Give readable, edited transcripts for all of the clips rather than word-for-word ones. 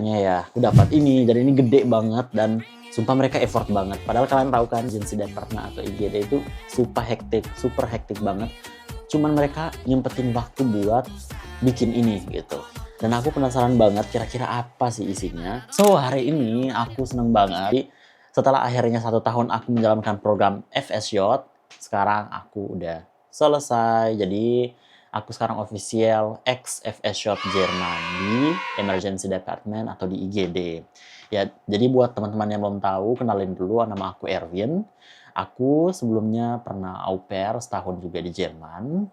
Ya, aku dapat ini dan ini gede banget dan sumpah mereka effort banget. Padahal kalian tahu kan Jensi Department atau IGD itu super hektik banget. Cuman mereka nyempetin waktu buat bikin ini gitu. Dan aku penasaran banget kira-kira apa sih isinya. So hari ini aku seneng banget. Setelah akhirnya 1 tahun aku menjalankan program FSJ, sekarang aku udah selesai. Jadi aku sekarang official ex FSJ Jerman di Emergency Department atau di IGD. Ya, jadi buat teman-teman yang belum tahu, kenalin dulu, nama aku Erwin. Aku sebelumnya pernah au pair setahun juga di Jerman.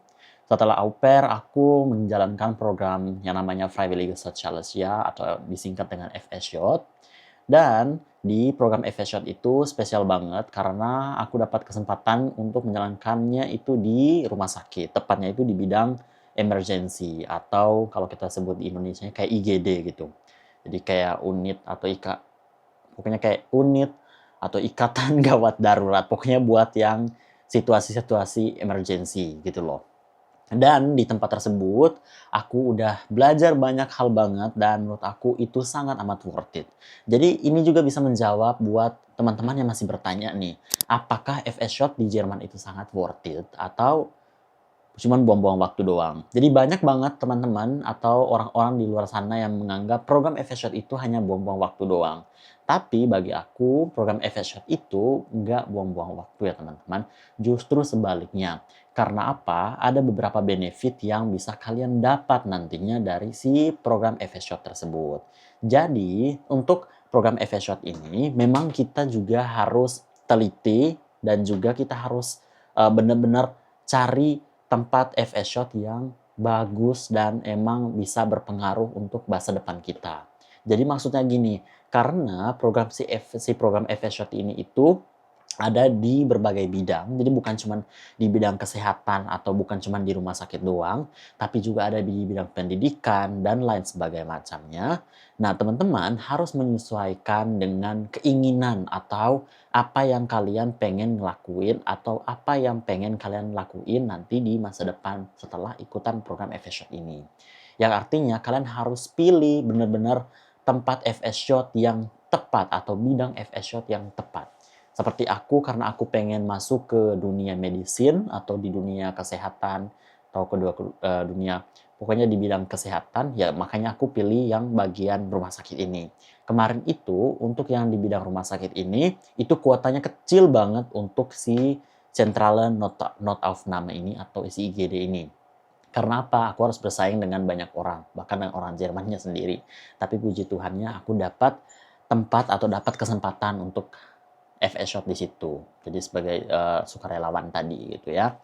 Setelah au pair, aku menjalankan program yang namanya Freiwillige Sozialjahr atau disingkat dengan FSJ. Dan di program FSJ itu spesial banget karena aku dapat kesempatan untuk menjalankannya itu di rumah sakit. Tepatnya itu di bidang emergency atau kalau kita sebut di Indonesia kayak IGD gitu. Jadi kayak unit atau pokoknya kayak unit atau ikatan gawat darurat. Pokoknya buat yang situasi-situasi emergency gitu loh. Dan di tempat tersebut, aku udah belajar banyak hal banget dan menurut aku itu sangat amat worth it. Jadi ini juga bisa menjawab buat teman-teman yang masih bertanya nih, apakah FS Shot di Jerman itu sangat worth it atau cuman buang-buang waktu doang. Jadi banyak banget teman-teman atau orang-orang di luar sana yang menganggap program FS Shot itu hanya buang-buang waktu doang. Tapi bagi aku, program FS Shot itu nggak buang-buang waktu ya teman-teman. Justru sebaliknya. Karena apa? Ada beberapa benefit yang bisa kalian dapat nantinya dari si program FS Shot tersebut. Jadi, untuk program FS Shot ini, memang kita juga harus teliti dan juga kita harus benar-benar cari tempat FS Shot yang bagus dan emang bisa berpengaruh untuk masa depan kita. Jadi maksudnya gini, karena si program FS Shot ini itu ada di berbagai bidang. Jadi bukan cuma di bidang kesehatan atau bukan cuma di rumah sakit doang, tapi juga ada di bidang pendidikan dan lain sebagainya macamnya. Nah, teman-teman harus menyesuaikan dengan keinginan atau apa yang kalian pengen ngelakuin atau apa yang pengen kalian lakuin nanti di masa depan setelah ikutan program FS Shot ini. Yang artinya kalian harus pilih benar-benar tempat FS Shot yang tepat atau bidang FS Shot yang tepat. Seperti aku, karena aku pengen masuk ke dunia medicine atau di dunia kesehatan atau dunia pokoknya di bidang kesehatan, ya makanya aku pilih yang bagian rumah sakit ini. Kemarin itu untuk yang di bidang rumah sakit ini itu kuotanya kecil banget untuk si Zentrale Notaufnahme ini atau isi IGD ini. Karena apa? Aku harus bersaing dengan banyak orang, bahkan dengan orang Jermannya sendiri. Tapi puji Tuhannya aku dapat tempat atau dapat kesempatan untuk FS Shot di situ. Jadi sebagai sukarelawan tadi gitu ya.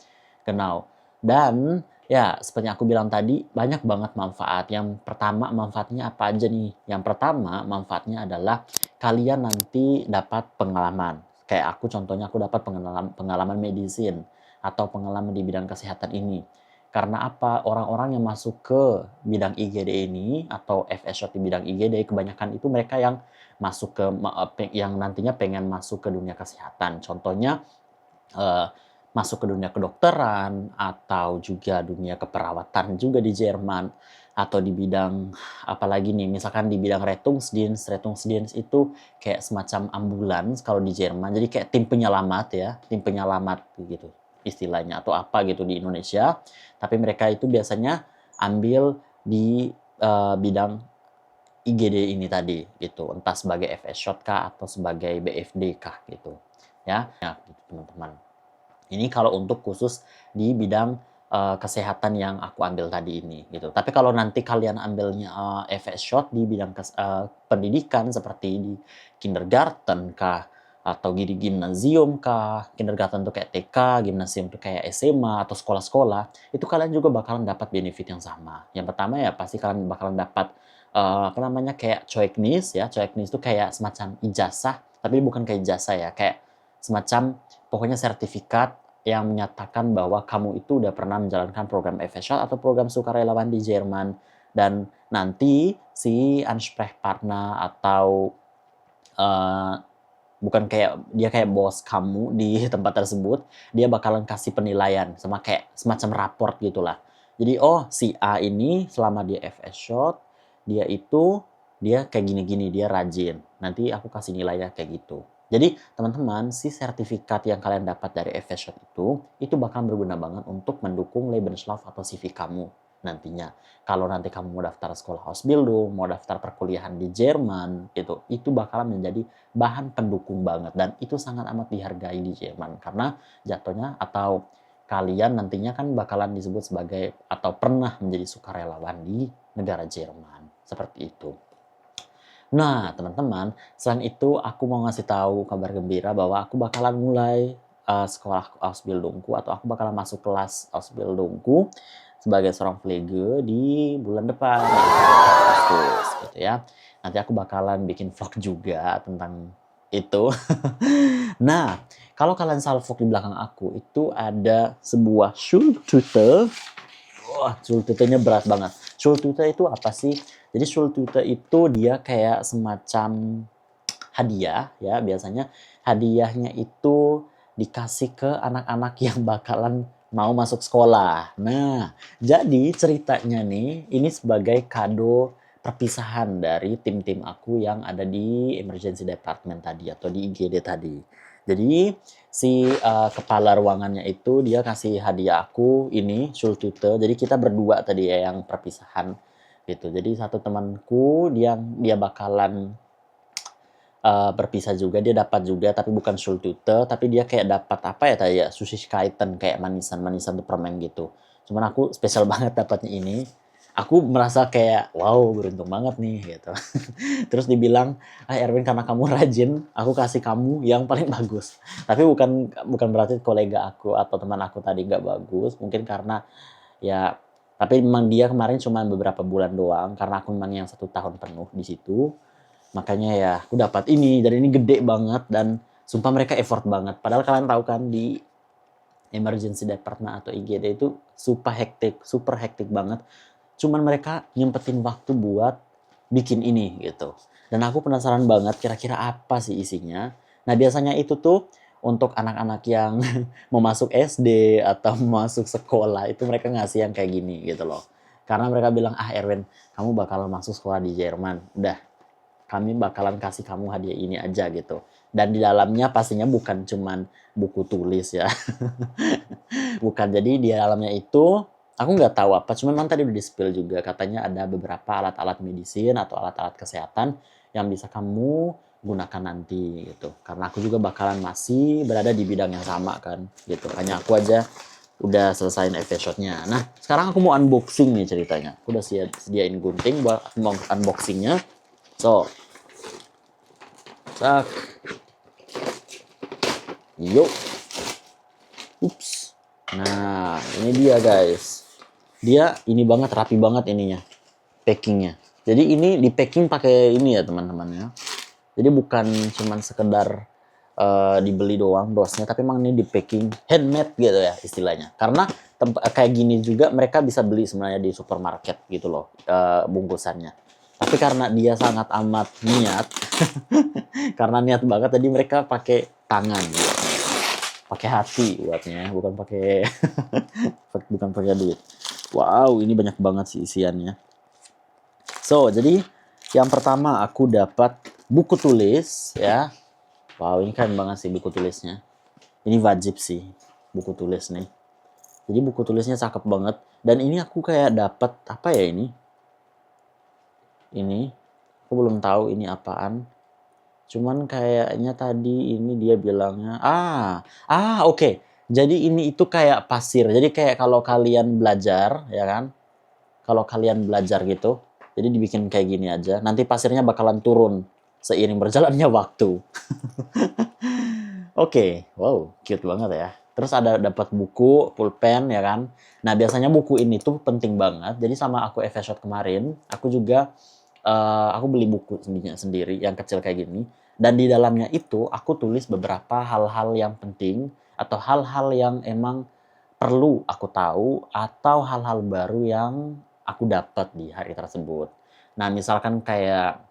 Genau. Dan ya seperti yang aku bilang tadi banyak banget manfaat. Yang pertama manfaatnya apa aja nih? Yang pertama manfaatnya adalah kalian nanti dapat pengalaman. Kayak aku contohnya aku dapat pengalaman medicine atau pengalaman di bidang kesehatan ini. Karena apa? Orang-orang yang masuk ke bidang IGD ini atau FS Shot di bidang IGD kebanyakan itu mereka yang masuk ke yang nantinya pengen masuk ke dunia kesehatan. Contohnya masuk ke dunia kedokteran atau juga dunia keperawatan juga di Jerman atau di bidang apalagi nih misalkan di bidang Rettungsdienst. Rettungsdienst itu kayak semacam ambulans kalau di Jerman. Jadi kayak tim penyelamat ya, tim penyelamat gitu istilahnya atau apa gitu di Indonesia. Tapi mereka itu biasanya ambil di bidang IGD ini tadi gitu, entah sebagai FS Shot kah atau sebagai BFD kah gitu ya. Ya gitu teman-teman. Ini kalau untuk khusus di bidang kesehatan yang aku ambil tadi ini gitu. Tapi kalau nanti kalian ambilnya FS Shot di bidang pendidikan seperti di kindergarten kah atau di gimnasium kah, kindergarten tuh kayak TK, gimnasium tuh kayak SMA atau sekolah-sekolah, itu kalian juga bakalan dapat benefit yang sama. Yang pertama ya pasti kalian bakalan dapat apa namanya kayak Zeugnis ya. Zeugnis itu kayak semacam ijazah, tapi bukan kayak ijazah ya, kayak semacam pokoknya sertifikat yang menyatakan bahwa kamu itu udah pernah menjalankan program FSJ atau program sukarelawan di Jerman dan nanti si Ansprechpartner atau uh, bukan kayak dia kayak bos kamu di tempat tersebut, dia bakalan kasih penilaian sama kayak semacam raport gitulah. Jadi oh si A ini selama dia FS Shot dia itu dia kayak gini-gini, dia rajin. Nanti aku kasih nilainya kayak gitu. Jadi teman-teman, si sertifikat yang kalian dapat dari Efficient itu bakal berguna banget untuk mendukung Lebenslauf atau CV kamu nantinya. Kalau nanti kamu mau daftar sekolah Ausbildung, mau daftar perkuliahan di Jerman, itu bakalan menjadi bahan pendukung banget. Dan itu sangat amat dihargai di Jerman. Karena jatuhnya atau kalian nantinya kan bakalan disebut sebagai atau pernah menjadi sukarelawan di negara Jerman. Seperti itu. Nah, teman-teman, selain itu aku mau ngasih tahu kabar gembira bahwa aku bakalan mulai sekolah Ausbildungku atau aku bakalan masuk kelas Ausbildungku sebagai seorang Pflege di bulan depan, Agustus gitu ya. Nanti aku bakalan bikin vlog juga tentang itu. Nah, kalau kalian salvok di belakang aku itu ada sebuah Schultüte. Wah, Schultüte-nya berat banget. Schultüte itu apa sih? Jadi Schultüte itu dia kayak semacam hadiah ya, biasanya hadiahnya itu dikasih ke anak-anak yang bakalan mau masuk sekolah. Nah, jadi ceritanya nih ini sebagai kado perpisahan dari tim-tim aku yang ada di emergency department tadi atau di IGD tadi. Jadi si kepala ruangannya itu dia kasih hadiah aku ini Schultüte. Jadi kita berdua tadi ya yang perpisahan gitu. Jadi satu temanku dia bakalan berpisah juga, dia dapat juga tapi bukan Schultüte, tapi dia kayak dapat apa ya tadi ya, Süßigkeiten kayak manisan-manisan tuh permen gitu. Cuman aku spesial banget dapatnya ini. Aku merasa kayak wow beruntung banget nih gitu. Terus dibilang, ah Erwin karena kamu rajin, aku kasih kamu yang paling bagus. Tapi bukan bukan berarti kolega aku atau teman aku tadi nggak bagus, mungkin karena ya tapi memang dia kemarin cuma beberapa bulan doang karena aku memang yang 1 tahun penuh di situ. Makanya ya aku dapat ini dan ini gede banget dan sumpah mereka effort banget. Padahal kalian tahu kan di emergency department atau IGD itu super hektik banget. Cuman mereka nyempetin waktu buat bikin ini gitu. Dan aku penasaran banget kira-kira apa sih isinya. Nah biasanya itu tuh untuk anak-anak yang mau masuk SD atau masuk sekolah itu mereka ngasih yang kayak gini gitu loh. Karena mereka bilang, ah Erwin kamu bakal masuk sekolah di Jerman. Udah kami bakalan kasih kamu hadiah ini aja gitu. Dan di dalamnya pastinya bukan cuman buku tulis ya. Bukan, jadi di dalamnya itu aku nggak tahu apa, cuman memang tadi udah di-spill juga katanya ada beberapa alat-alat medisin atau alat-alat kesehatan yang bisa kamu gunakan nanti gitu. Karena aku juga bakalan masih berada di bidang yang sama kan gitu. Hanya aku aja udah selesaiin episode-nya. Nah, sekarang aku mau unboxing nih ceritanya. Aku udah sediain gunting buat mau unboxingnya. So, sak. Yuk. Ups. Nah, ini dia guys. Dia ini banget, rapi banget ininya. Packingnya. Jadi ini di packing pakai ini ya teman-teman ya. Jadi bukan cuman sekedar dibeli doang dosnya, tapi emang ini di packing handmade gitu ya istilahnya. Karena kayak gini juga mereka bisa beli sebenarnya di supermarket gitu loh bungkusannya. Tapi karena dia sangat amat niat, karena niat banget tadi mereka pakai tangan gitu. Pakai hati buatnya, bukan pakai bukan pakai duit. Wow, ini banyak banget sih isiannya. So, jadi yang pertama aku dapat buku tulis ya. Wow, ini keren banget sih buku tulisnya. Ini wajib sih buku tulis nih. Jadi buku tulisnya cakep banget dan ini aku kayak dapat apa ya ini? Ini aku belum tahu ini apaan. Cuman kayaknya tadi ini dia bilangnya oke. Jadi ini itu kayak pasir. Jadi kayak kalau kalian belajar ya kan? Kalau kalian belajar gitu, jadi dibikin kayak gini aja. Nanti pasirnya bakalan turun seiring berjalannya waktu. Oke, wow, cute banget ya. Terus ada dapat buku, pulpen ya kan. Nah, biasanya buku ini tuh penting banget. Jadi sama aku episode kemarin, aku juga aku beli buku sendiri yang kecil kayak gini. Dan di dalamnya itu aku tulis beberapa hal-hal yang penting atau hal-hal yang emang perlu aku tahu atau hal-hal baru yang aku dapat di hari tersebut. Nah, misalkan kayak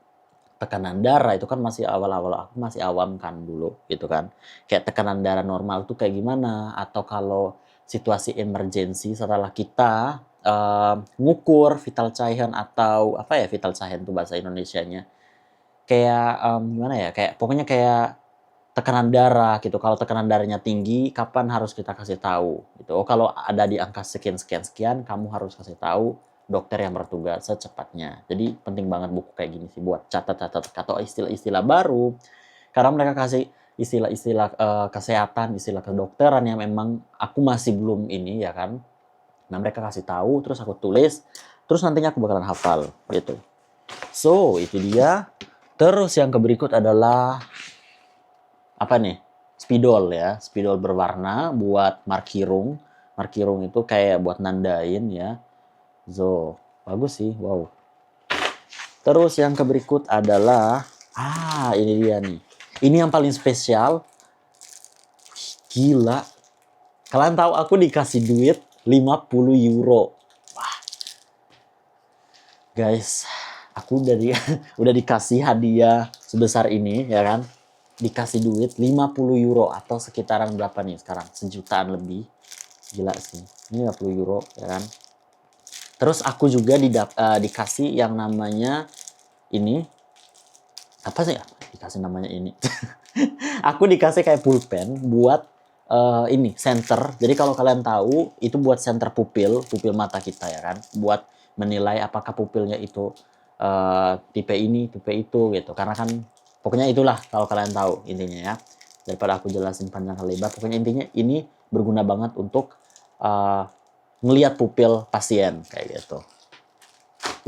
tekanan darah itu kan masih awal-awal aku masih awam kan dulu gitu kan. Kayak tekanan darah normal tuh kayak gimana atau kalau situasi emergensi setelah kita ngukur vital sign atau apa ya vital sign itu bahasa Indonesianya. Kayak gimana ya? Kayak pokoknya kayak tekanan darah gitu. Kalau tekanan darahnya tinggi, kapan harus kita kasih tahu gitu. Oh, kalau ada di angka sekian sekian sekian, kamu harus kasih tahu dokter yang bertugas secepatnya. Jadi penting banget buku kayak gini sih buat catat-catat atau istilah-istilah baru. Karena mereka kasih istilah-istilah kesehatan, istilah kedokteran yang memang aku masih belum ini ya kan. Nah, mereka kasih tahu, terus aku tulis, terus nantinya aku bakalan hafal gitu. So, itu dia. Terus yang berikut adalah apa nih? Spidol ya, spidol berwarna buat markirung. Markirung itu kayak buat nandain ya. So, bagus sih, wow. Terus yang berikut adalah, ini dia nih. Ini yang paling spesial. Gila. Kalian tahu aku dikasih duit 50 euro. Wah. Guys, aku udah dikasih hadiah sebesar ini ya kan. Dikasih duit 50 euro atau sekitaran berapa nih sekarang? Sejutaan lebih. Gila sih. Ini 50 euro ya kan. Terus aku juga dikasih yang namanya ini. Apa sih ya? Dikasih namanya ini. Aku dikasih kayak pulpen buat ini center. Jadi kalau kalian tahu itu buat center pupil mata kita ya kan. Buat menilai apakah pupilnya itu tipe ini, tipe itu gitu. Karena kan pokoknya itulah kalau kalian tahu intinya ya. Daripada aku jelasin panjang lebar, pokoknya intinya ini berguna banget untuk ngelihat pupil pasien kayak gitu.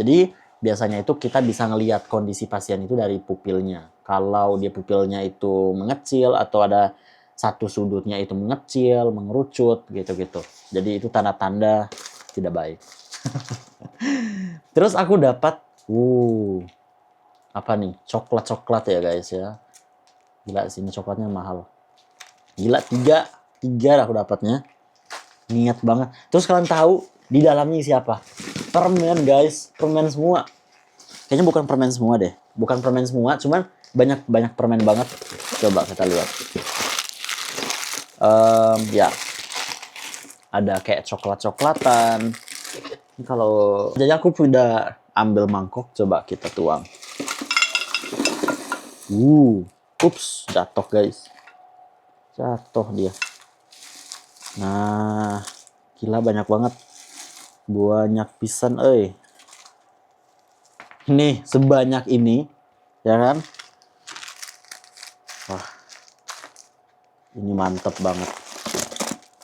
Jadi biasanya itu kita bisa ngelihat kondisi pasien itu dari pupilnya. Kalau dia pupilnya itu mengecil atau ada satu sudutnya itu mengecil, mengerucut gitu-gitu. Jadi itu tanda-tanda tidak baik. Terus aku dapat apa nih? Coklat ya guys ya. Gila sini coklatnya mahal. Gila tiga aku dapatnya. Niat banget. Terus kalian tahu di dalamnya siapa? Permen guys, permen semua. Kayaknya bukan permen semua deh. Bukan permen semua, cuman banyak permen banget. Coba kita lihat. Ya. Ada kayak coklat-coklatan. Kalau jadi aku udah ambil mangkok, coba kita tuang. Ups, jatuh guys. Jatuh dia. Nah, gila banyak banget. Banyak pisan, Nih, sebanyak ini, ya kan? Wah, ini mantep banget.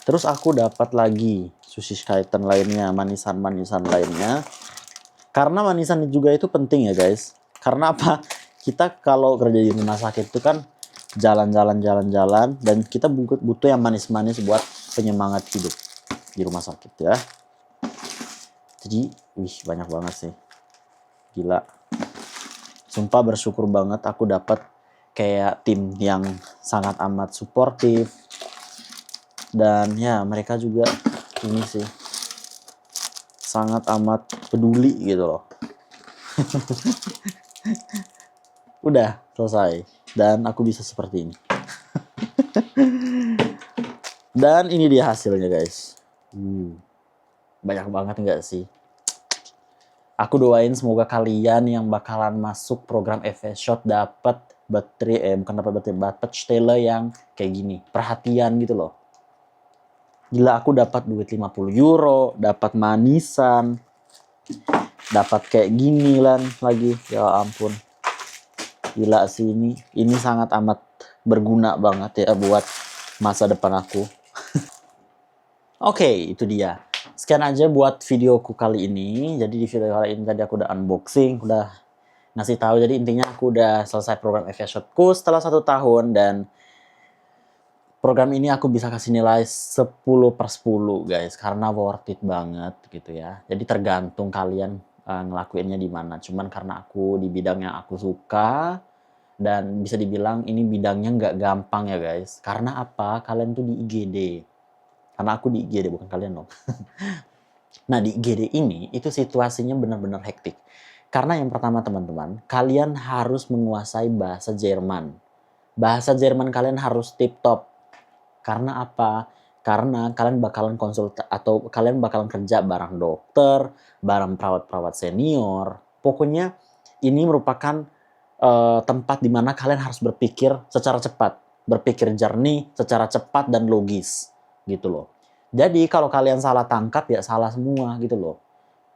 Terus aku dapat lagi Süßigkeiten lainnya, manisan-manisan lainnya. Karena manisan juga itu penting ya guys. Karena apa? Kita kalau kerja di rumah sakit itu kan jalan-jalan dan kita butuh yang manis-manis buat penyemangat hidup di rumah sakit ya. Jadi, banyak banget sih. Gila. Sumpah bersyukur banget aku dapat kayak tim yang sangat amat suportif. Dan ya mereka juga ini sih sangat amat peduli gitu loh. Udah selesai. Dan aku bisa seperti ini. Dan ini dia hasilnya guys. Banyak banget enggak sih? Aku doain semoga kalian yang bakalan masuk program FS-Shot dapat dapat stele yang kayak gini. Perhatian gitu loh. Gila aku dapat duit 50 euro, dapat manisan, dapat kayak gini lagi. Ya ampun. Gila sih ini. Ini sangat amat berguna banget ya buat masa depan aku. Oke, itu dia. Sekian aja buat videoku kali ini. Jadi di video kali ini tadi aku udah unboxing, udah ngasih tahu. Jadi intinya aku udah selesai program FS-Shotku setelah 1 tahun dan program ini aku bisa kasih nilai 10/10 guys karena worth it banget gitu ya. Jadi tergantung kalian ngelakuinnya di mana. Cuman karena aku di bidang yang aku suka dan bisa dibilang ini bidangnya nggak gampang ya guys. Karena apa? Kalian tuh di IGD. Karena aku di IGD, bukan kalian loh. Nah, di IGD ini, itu situasinya benar-benar hektik. Karena yang pertama teman-teman, kalian harus menguasai bahasa Jerman. Bahasa Jerman kalian harus tip-top. Karena apa? karena kalian bakalan atau kalian bakalan kerja bareng dokter, bareng perawat-perawat senior. Pokoknya ini merupakan tempat di mana kalian harus berpikir secara cepat, berpikir jernih, secara cepat dan logis gitu loh. Jadi kalau kalian salah tangkap ya salah semua gitu loh.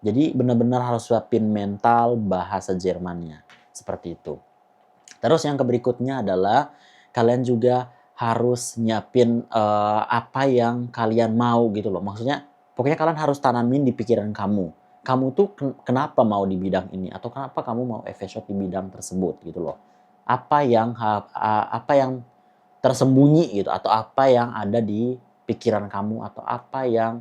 Jadi benar-benar harus siapin mental bahasa Jermannya seperti itu. Terus yang berikutnya adalah kalian juga harus nyiapin apa yang kalian mau gitu loh. Maksudnya pokoknya kalian harus tanamin di pikiran kamu. Kamu tuh kenapa mau di bidang ini atau kenapa kamu mau FS di bidang tersebut gitu loh. Apa yang tersembunyi gitu atau apa yang ada di pikiran kamu atau apa yang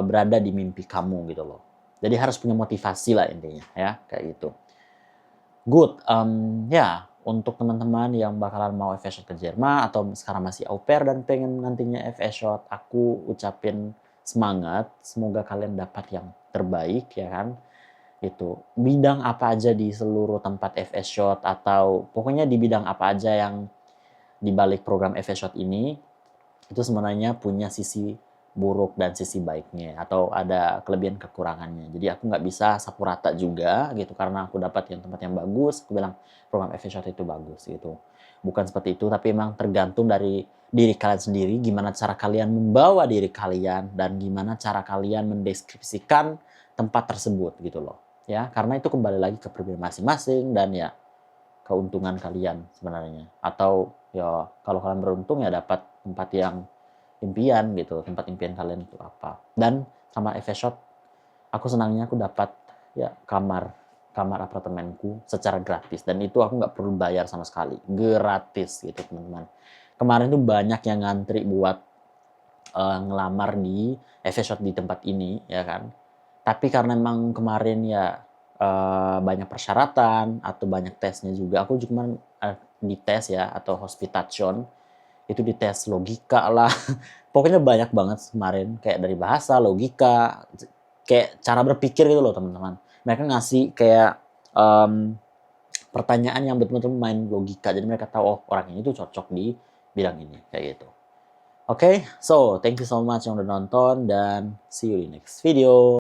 berada di mimpi kamu gitu loh. Jadi harus punya motivasi lah intinya ya kayak gitu. Good, ya untuk teman-teman yang bakalan mau FS ke Jerman atau sekarang masih au pair dan pengen nantinya FS shot, aku ucapin semangat. Semoga kalian dapat yang terbaik ya kan. Itu bidang apa aja di seluruh tempat FS shot atau pokoknya di bidang apa aja yang di balik program FS shot ini itu sebenarnya punya sisi buruk dan sisi baiknya atau ada kelebihan kekurangannya. Jadi aku nggak bisa sapu rata juga gitu karena aku dapat yang tempat yang bagus, aku bilang program FS shot itu bagus gitu. Bukan seperti itu, tapi memang tergantung dari diri kalian sendiri, gimana cara kalian membawa diri kalian dan gimana cara kalian mendeskripsikan tempat tersebut gitu loh. Ya, karena itu kembali lagi ke pribadi masing-masing dan ya keuntungan kalian sebenarnya. Atau ya kalau kalian beruntung ya dapat tempat yang impian gitu, tempat impian kalian itu apa. Dan sama FS shot aku senangnya aku dapat ya kamar apartemenku secara gratis dan itu aku nggak perlu bayar sama sekali, gratis gitu teman-teman. Kemarin tuh banyak yang ngantri buat ngelamar di FS shot di tempat ini ya kan, tapi karena memang kemarin ya banyak persyaratan atau banyak tesnya juga, aku cuma dites ya atau hospitation itu dites logika lah. Pokoknya banyak banget kemarin kayak dari bahasa, logika, kayak cara berpikir gitu loh teman-teman. Mereka ngasih kayak pertanyaan yang betul-betul main logika. Jadi mereka tahu oh orang ini tuh cocok di bidang ini kayak gitu. Oke, so thank you so much yang udah nonton dan see you di next video.